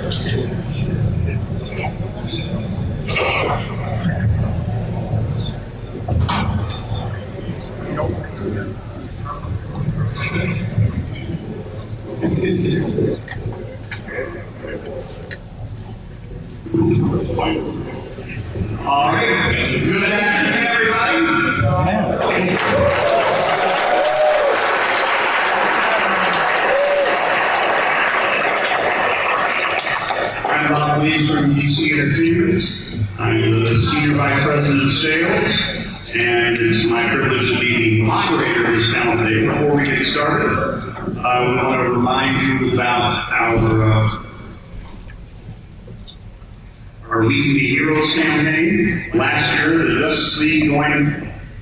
All right, good afternoon, everybody. I'm Bob Lee from C2E2. I'm the Senior Vice President of Sales, and it's my privilege to be the moderator of this panel today. Before we get started, I want to remind you about our We Can Be Heroes campaign. Last year, the Justice League joined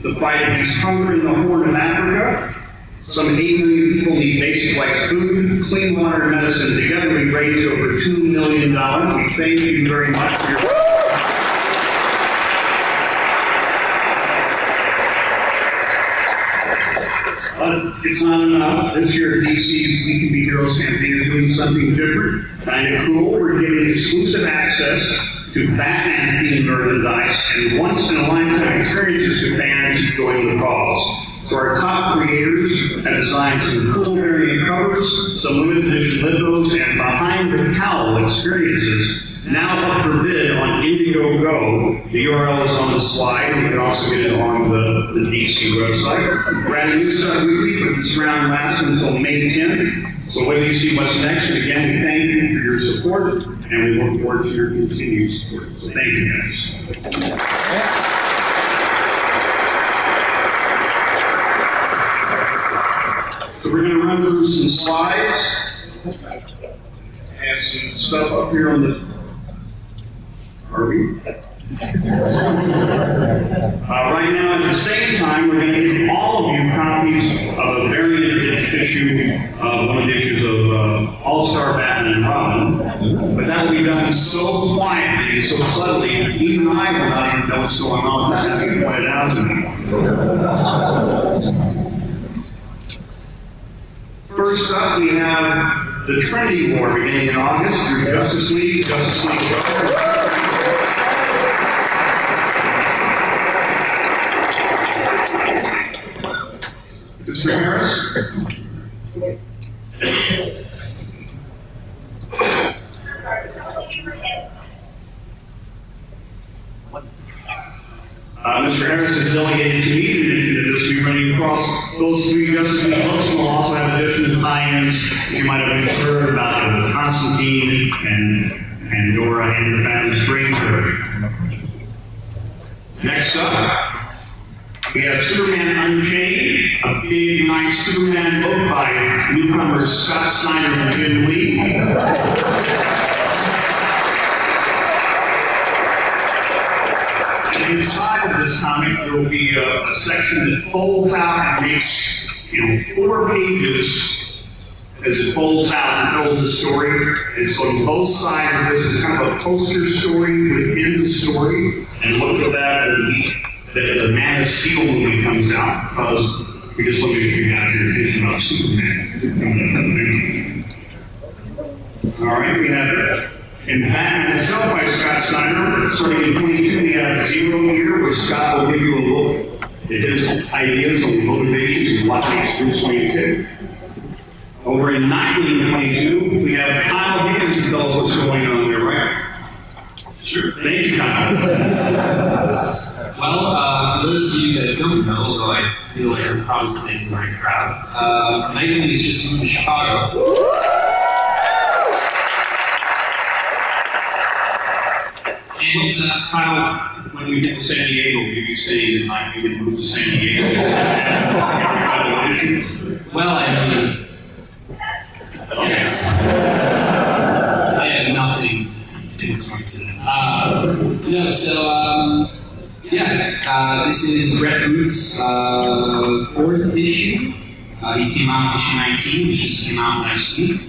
the fight against hunger in the Horn of Africa. Some 8 million people need basic like food, clean water, and medicine. Together, we raised over $2 million. We thank you very much for your it's not enough. This year, DC We Can Be Heroes campaign is doing something different, kind of cool. We're giving exclusive access to Batman-themed merchandise and once-in-a-lifetime experiences to fans who join the cause. So our top creators have designed some cool variant covers, some limited edition lithos, and behind-the-cowl experiences. Now up for bid on Indiegogo. The URL is on the slide. You can also get it on the DC website. We're at a new stuff weekly, but this round lasts until May 10th. So wait till you see what's next. And again, we thank you for your support, and we look forward to your continued support. So thank you, guys. So we're going to run through some slides and some stuff up here on the. Are we? Right now, at the same time, we're going to give all of you copies of a variant issue, one of the issues of All-Star Batman and Robin. But that will be done so quietly, so subtly, even I will not even know what's going on without having it pointed out to me. First up, we have the Trinity War beginning in August through Justice League Mr. Harris? Mr. Harris is delegated to me in addition to this. We're running across those 3 Justice League books, and we'll also have additional tie-ins you might have heard about with Constantine and Pandora and the Phantom Stranger. Next up, we have Superman Unchained, a big, nice Superman book by newcomers Scott Snyder and Jim Lee. Inside of this comic, there will be a section that folds out and makes 4 pages as it folds out and tells the story. And so both sides of this is kind of a poster story within the story. And look at that. That the Man of Steel movie comes out, because we just want to make sure you have your attention about Superman. All right, we have in Batman itself by Scott Snyder. Starting in 22, we have Zero Year, where Scott will give you a look at his ideas on the motivations and what makes Bruce Wayne tick. Over in 1922, we have Kyle Higgins to tell us what's going on there, right? Sure. Thank you, Kyle. Well, for those of you that don't know, although I feel like you're probably in the right crowd, Nightwing is just moved to Chicago. And Kyle, when we get to San Diego, will you be saying that Nightwing would move to San Diego? Well, I mean, yes. I have nothing in response to that. No, so, yeah, this is Brett Booth's 4th issue. He came out in issue 19, which just came out last week.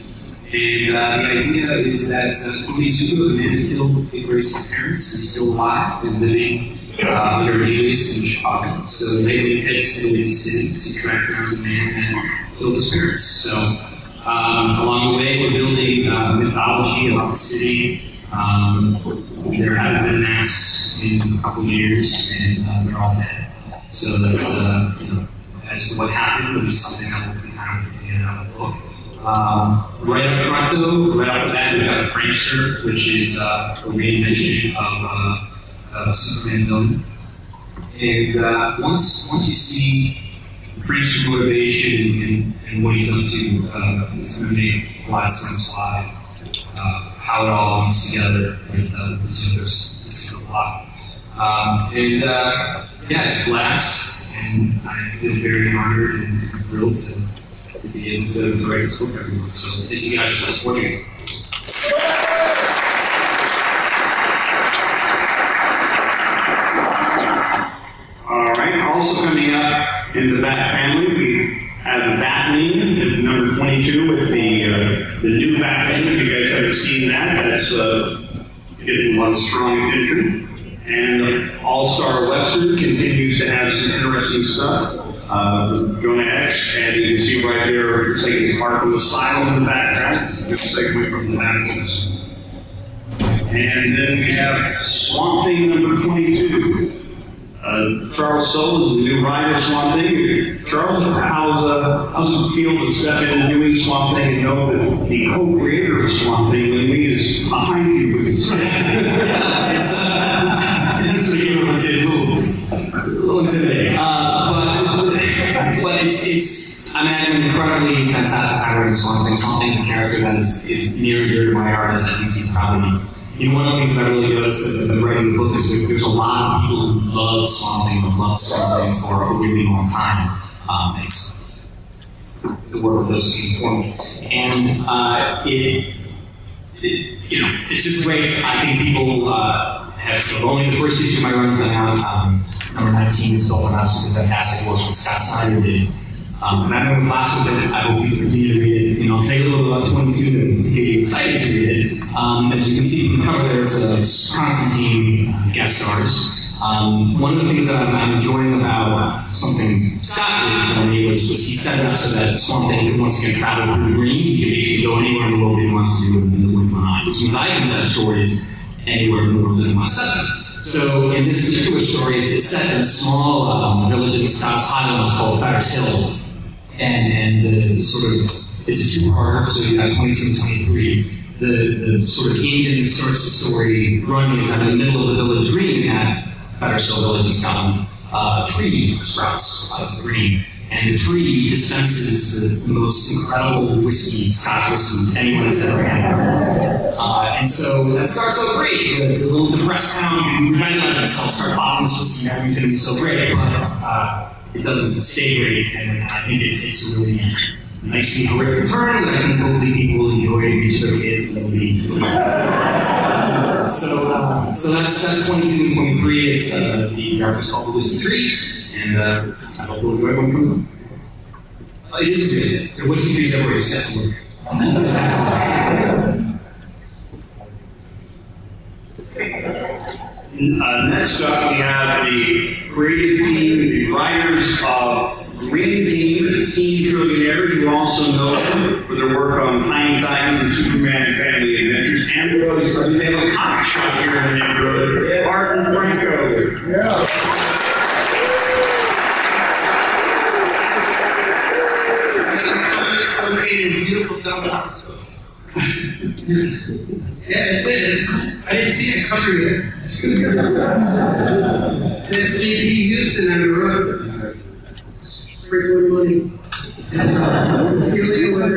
And the idea is that Tony Zuko, the man who killed Dick Grayson's parents, is still alive and living under a alias in Chicago. So Nightwing heads to the Windy City to track down the man that killed his parents. So Along the way, we're building mythology about the city. There haven't been masks in a couple of years, and they're all dead. So that's, as to what happened, will be something that will be kind of in the book. Right up front, though, right off the bat, we've got the Prankster, which is a reinvention of a Superman villain. And once you see Prankster motivation and what he's up to, it's going to make a lot of sense why, how it all comes together with this plot. Yeah, it's glass, and I feel very honored and thrilled to be able to write this book every month. So thank you guys for supporting it. All right, also coming up in the Bat family, we have the Batman at number 22 with the new Batman. If you guys haven't seen that, that's getting a lot of strong attention. And All-Star Western continues to have some interesting stuff. Jonah X, and you can see right there, it's like it's Arkham Asylum in the background. Good segue from the back of this. And then we have Swamp Thing number 22. Charles Soule is the new writer of Swamp Thing. Charles, how's it feel to step into doing Swamp Thing and know that the co-creator of Swamp Thing, Lee, is behind you with his It's a little intimidating. But it's I'm having an incredibly fantastic time writing Swamp Thing. Swamp Thing's a character that is near and dear to my heart, as I think he's probably, one of the things that I really noticed as I've been writing the book is that there's a lot of people who love Swamp Thing, who love Swamp Thing for a really long time. It's the work of those people for me. And it's just great. I think people have only the first issue of my run's been out. Number 19 is built on obviously fantastic work that Scott Snyder did. And I know last week I hope people continue to read it. I'll tell you a little about 22 to get you excited to read it. As you can see from the cover there, it's a Constantine guest stars. One of the things that I'm enjoying about something Scott did for me was he set it up so that Swamp Thing could once again travel through the green. He could basically go anywhere in the world he wants to do in the Blink behind, which means I can set stories anywhere in the world that I want to set them. So in this particular story, it's set in a small village in the Scots Highlands called Fetters Hill. And the sort of, it's a two-parter, so you have 22 and 23. The sort of engine that starts the story running is in the middle of the village green at Fetters Hill Village in Scotland. A tree sprouts out of the green, and the tree dispenses the most incredible whiskey, Scotch whiskey anyone has ever had. And so that starts out great. The little depressed town can revitalize itself, start popping this whiskey, and everything's going to be so great, but it doesn't stay great, and I think it takes a really nicely horrific turn that I think hopefully people will enjoy and reach their kids, and it'll be so that's 22 and 23. It's the artist called The Whiskey Tree, and I hope you'll enjoy when it comes up. It is good. The whiskey trees everywhere except for next up, we have the creative team, the writers of Green Team, Teen Trillionaires. You also know them for their work on Tiny Titans and Superman and Family Adventures. And they have a comic shop here in the neighborhood. Art and Franco. Yeah. It's located in beautiful downtown. Yeah, that's it. It's cool. I didn't see the cover yet. That's JP Houston on the road. Sprinkling money. Celia with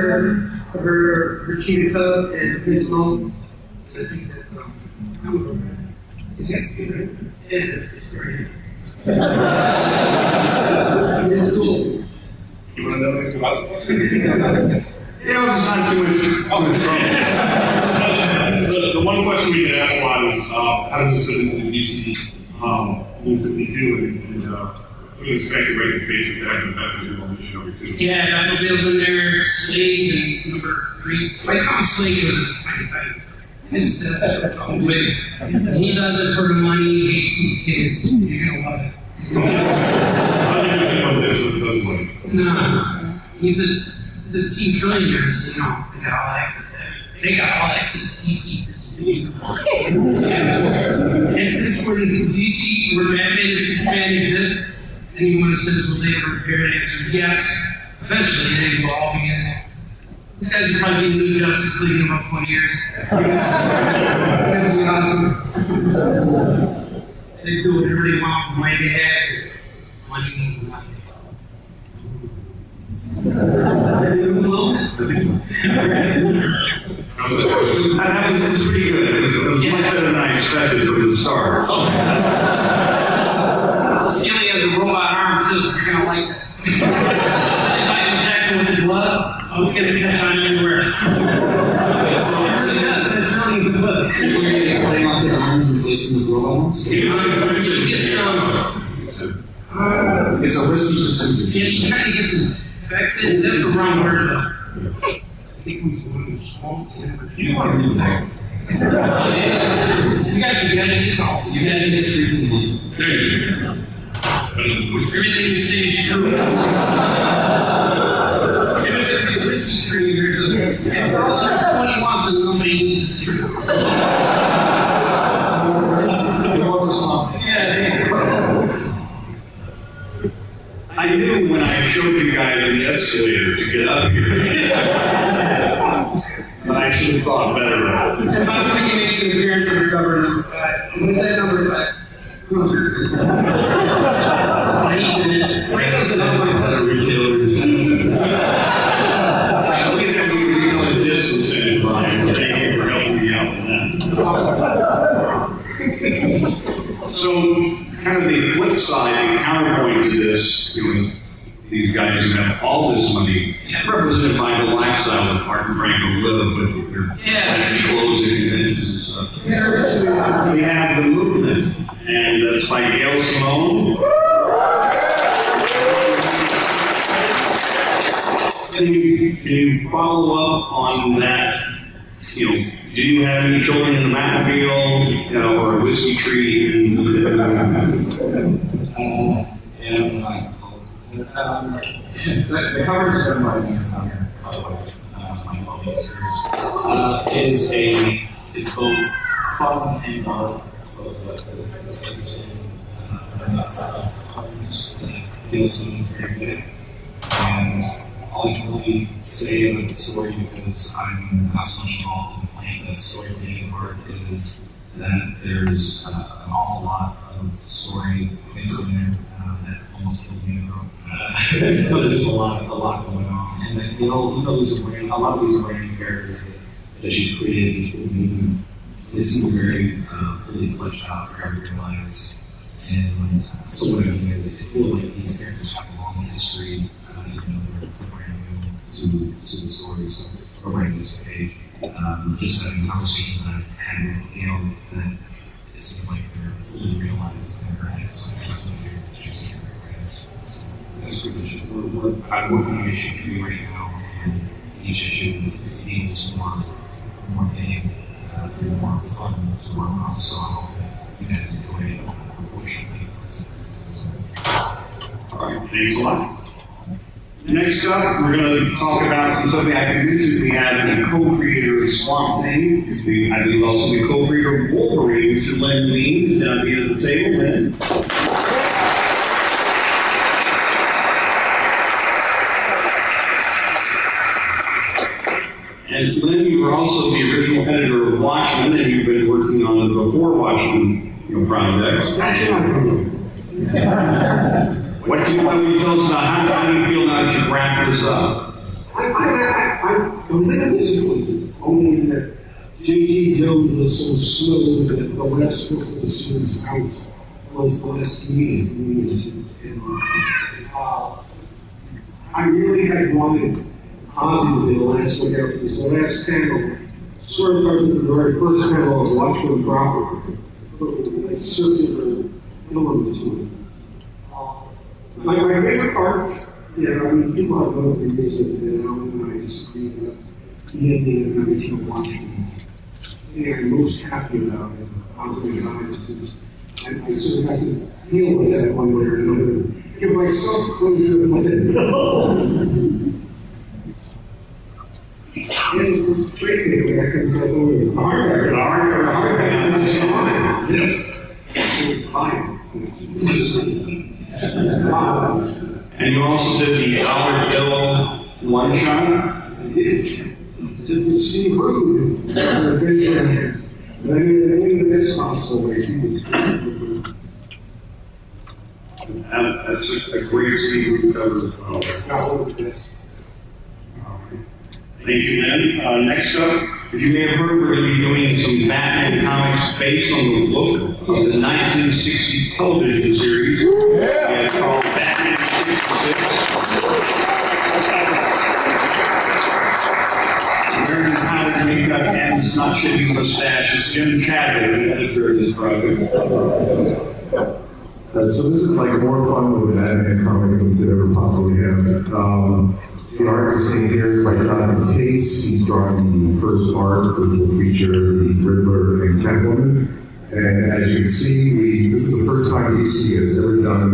her cheetah cub and his mom. So I think that's yes, right? Yeah, that's great. It's cool. You want to know anything about stuff? Yeah, it was not too much The one question we get asked a lot is, how does this fit into the DC Blue 52? And we expect to break the face with that, but that was your mission number 2. Yeah, Batmobile's in there, Slade, and number 3. I call Slade was a tiny type. That's all big. He does it for the money, he hates these kids. You're gonna love it. I think it's one that doesn't like it. No, he's a the team trillionaires, you know, they got all access to everything. They got all access to DC. It's where the DC, where Batman and Superman exist. Anyone who says, will they ever repair it? Answer yes. Eventually, they will all be in there. These guys will probably be in the new Justice League in about 20 years. It's going to be awesome. They do whatever they want with the money they have, because money means money. That was pretty good. It was much better than I expected from the start. Steely has a robot arm too. You're gonna like that. Michael Jackson with his glove. Oh, it's gonna catch on everywhere. So it really does. It's really good. We're gonna play off their arms and replacing the robot arms. Get some. It's a risky procedure. Yeah, she kind of gets infected. That's the wrong word though. You want to retire. You guys should get it. It's awesome. You gotta get freaking Everything you say is true. It was a whiskey tree here. All that 20 wants and nobody needs the tree. Yeah, I knew when I showed you guys the escalator to get up here. But I should have thought better of it. And by the way, you make some appearance from cover number 5. What is that number 5? I need to know. Frank the number 5. Retailers. Look at that, we know the distance in it, Brian. Thank you for helping me out with that. So, kind of the flip side, the counterpoint to this, you know, these guys who have all this money, represented by the lifestyle that Mark and Frank live with their fancy clothes and conventions and stuff. We have the movement, and that's by Gail Simone. Can you follow up on that? You know, do you have any children in the McAleer, you know, or a whiskey tree? The cover is done by me it's both fun and dark, so it's like and all I can really say about the story, because I'm not so much involved in playing the story being part, is that there's an awful lot of story things in there that almost killed me. But there's a lot going on, and then, a lot of these are brand new characters that she's created. These people they seem very fully fleshed out, very realized, and so what I mean is, it feels like these characters have a long history, even though they're brand new to the story, so or brand new to the page. Just having conversations that I've had with Gail, that it seems like they're fully realized in her head, so that's pretty much it. I'm working on issue 3 right now, and each issue feels more big, more fun to work on, so I hope that you guys enjoy it, unfortunately. All right, thanks a lot. Next up, we're going to talk about some of the acquisitions we have in the co-creator of Swamp Thing. I believe also the co-creator of Wolverine, Mr. Len Lean, down at the end of the table. Len. And Len, you were also the original editor of Watchmen, and you've been working on the Before Watchmen project. That's right. What do you want to tell us about how do you feel now that you've wrapped this up? I'm a little disappointed, only that J.G. Jones was so slow that the last book of the series out was the last meeting in the series. And I really had wanted Ozzy to be the last one out, because the last panel sort of starts at the very first panel of Watchmen proper, but with a circular element to it. My favorite part, yeah, I mean, people have voted for years and I disagree with the ending of everything I'm watching. And I'm most happy about it, positive biases. And I sort of have to deal with that one way or another. Give myself closure with it. And trade paper that comes up over the hardcover. That's fine. Yes. Fine. And you also did the dollar bill one shot? I did. Did see Rude on the picture. And I did it in the best possible way. That's a great C2E2 cover as well. Thank you, Lynn. Next up, as you may have heard, we're going to be doing some Batman comics based on the book of the 1960s television series. Yeah, called Batman 66. American comic makeup and snot shaving mustaches. Jim Chadwick, the editor of this project. So this is like more fun with an Batman comic than we could ever possibly have. The art is seen here is by Jonathan Case. He's drawing the first arc, which will feature the Riddler and Catwoman. And as you can see, this is the first time DC has ever done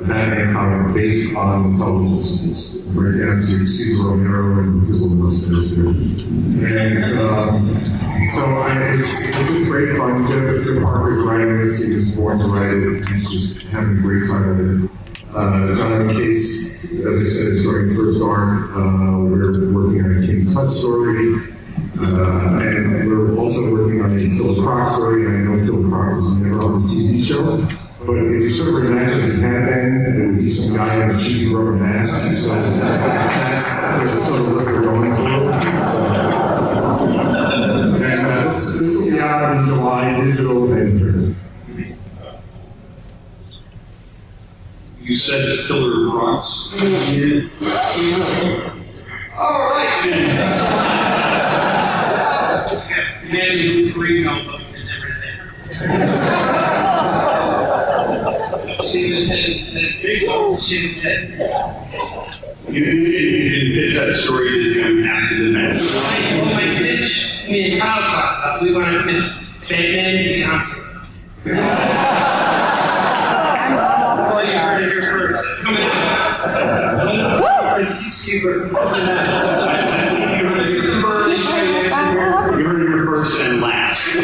a Batman comic based on the television series. Right down to Cesar Romero and his little mustache here. And so it's just great fun. Jeff Parker's writing this. He was born to write it. He's just having a great time with it. Jonathan Case, as I said, is drawing the first arc. We're working on a King Tut story. And we're also working on a Killer Croc story. And I know Killer Croc was never on the TV show. But if you sort of imagine it happening, it would be some guy in a cheesy rubber mask. So that's sort of what we're going for. And this will be out in July, digital and print. You said the Killer Crocs. All right, Jim. Imagine who's free notebook and everything. Shave his head instead. Big old shave his head. You didn't pitch that story to Jim after the match. Well, my pitch, me and Kyle talked about, we want to pitch Batman and Beyonce. So you heard it here first. Come in. DC version. You heard it here first and last.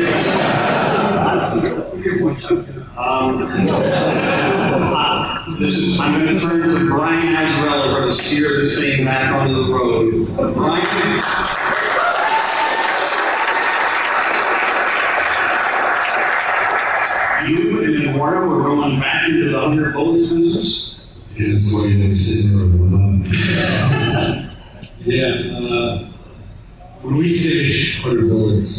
I'm going to turn to Brian Azarella to steer this thing back onto the road. Brian? You and Eduardo were going back into the 100 bullets business? Yeah, that's why you're sitting there with when we finished 100 bullets,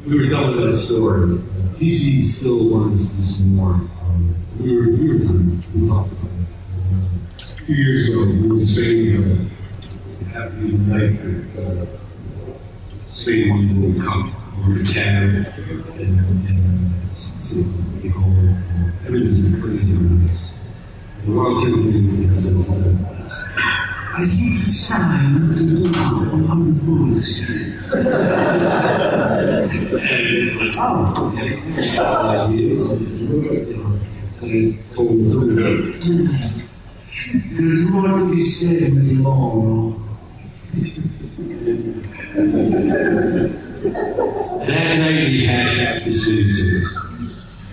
we were done with that story. DC still wanted us to do some more. We were done. We talked about it. A few years ago, we were in Spain, having a night that Spain wanted to come over to Canada and see if we could get home. Everything's been crazy on this. The world typically says I think it's time to do 100 bullets here. There's more to be said than more. That night we hatched this series,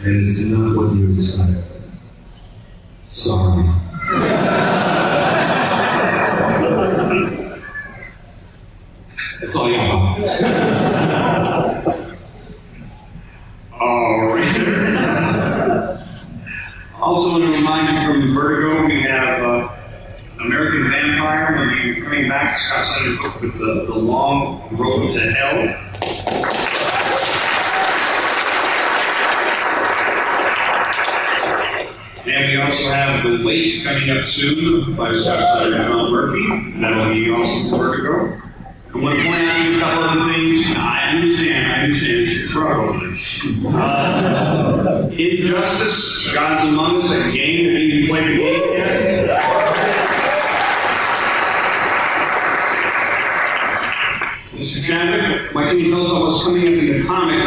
and it's not what you expect. Sorry. That's all you got. All right. Also want to remind you from Vertigo, we have American Vampire. We'll be coming back to Scott Snyder's book with the Long Road to Hell. And we also have The Wait coming up soon by Scott Snyder and John Murphy. That'll be also from Vertigo. I want to point out a couple other things. I understand it's a struggle. Injustice, Gods Among Us, a game. Have you played the game yet? Mr. Chadwick, Mike, can you tell us about what's coming up in the comic?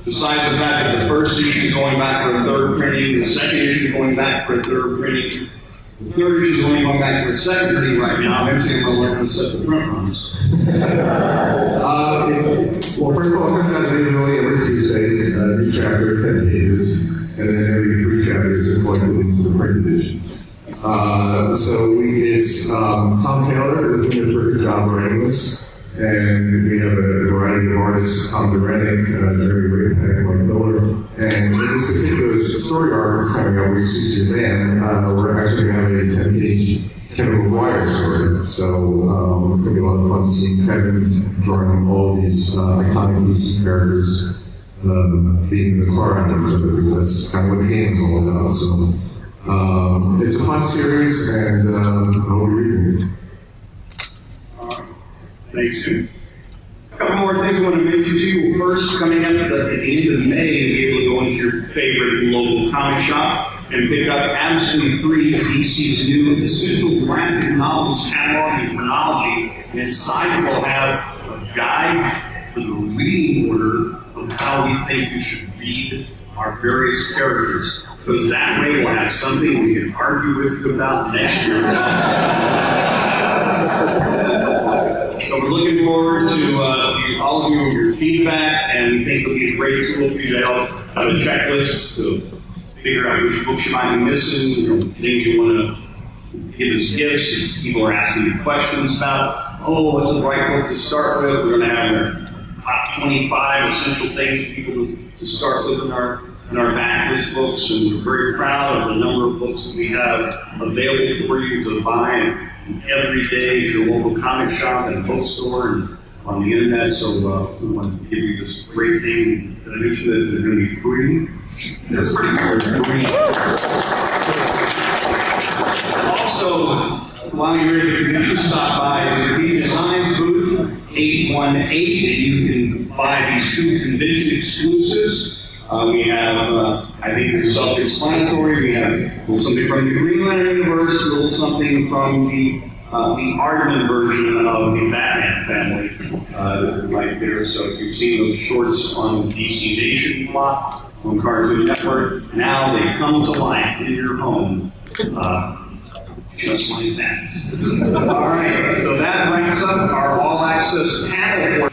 Besides the fact that the first issue is going back for a third printing, the second issue is going back for a third printing. The third is only going back to the second reading right now. I'm saying I'm going to set the print runs. Well, first of all, it comes out digitally every Tuesday, new chapter, 10 pages, and then every 3 chapters are collected into the print edition. It's Tom Taylor is doing a terrific job writing this, and we have a variety of artists, Tom Duranick, Jerry Raypack, Mike Miller, and this particular story arc is coming out, which is Suzanne. We're actually going to have a 10-page Kevin McGuire story, so it's going to be a lot of fun to see Kevin drawing all these iconic DC characters beating the tar out of each other, because that's kind of what the game is all about. So it's a fun series, and I hope you read it. Thanks, Jim. A couple more things I want to mention to you. First, coming up at the end of May, you'll be able to go into your favorite local comic shop and pick up absolutely free DC's new essential graphic novels catalog and chronology. And inside we'll have a guide for the reading order of how we think you should read our various characters. Because that way we'll have something we can argue with you about next year. So we're looking forward to all of you and your feedback, and we think it'll be a great tool for you to help have a checklist to figure out which books you might be missing, things you want to give as gifts. People are asking you questions about, what's the right book to start with? We're going to have our top 25 essential things for people to start with in our backlist books, and we're very proud of the number of books that we have available for you to buy every day at your local comic shop and bookstore and on the internet. So we want to give you this great thing that I mentioned that they're going to be free. That's pretty hard. Free. Also, while you're at the convention, stop by the V Designs booth 818, and you can buy these 2 convention exclusives. We have, I think it's self-explanatory. We have a little something from the Green Lantern universe, a little something from the Aardman version of the Batman family, right there. So if you've seen those shorts on DC Nation block on Cartoon Network, now they come to life in your home, just like that. All right, so that wraps up our all-access panel.